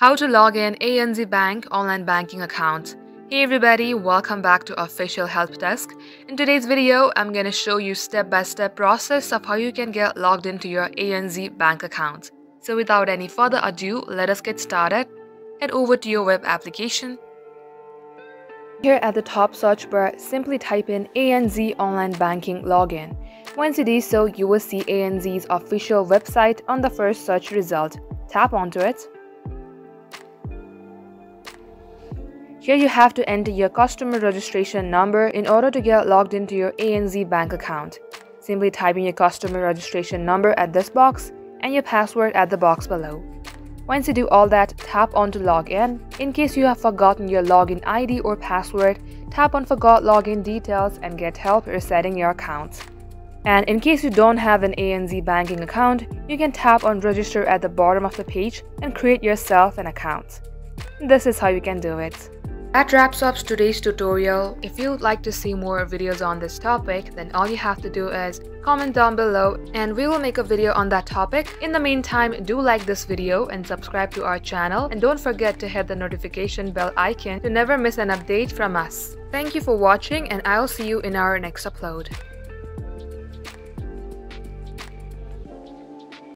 How to log in ANZ Bank online banking account. Hey everybody, welcome back to Official Help Desk. In today's video, I'm going to show you step-by-step process of how you can get logged into your ANZ Bank account. So without any further ado, let us get started. Head over to your web application. Here at the top search bar, simply type in ANZ Online Banking Login. Once you do so, you will see ANZ's official website on the first search result. Tap onto it. Here you have to enter your customer registration number in order to get logged into your ANZ Bank account. Simply type in your customer registration number at this box and your password at the box below. Once you do all that, tap on to log in. In case you have forgotten your login ID or password, tap on Forgot Login Details and get help resetting your account. And in case you don't have an ANZ banking account, you can tap on Register at the bottom of the page and create yourself an account. This is how you can do it. That wraps up today's tutorial. If you would like to see more videos on this topic, then all you have to do is comment down below and we will make a video on that topic. In the meantime, do like this video and subscribe to our channel, and don't forget to hit the notification bell icon to never miss an update from us. Thank you for watching, and I'll see you in our next upload.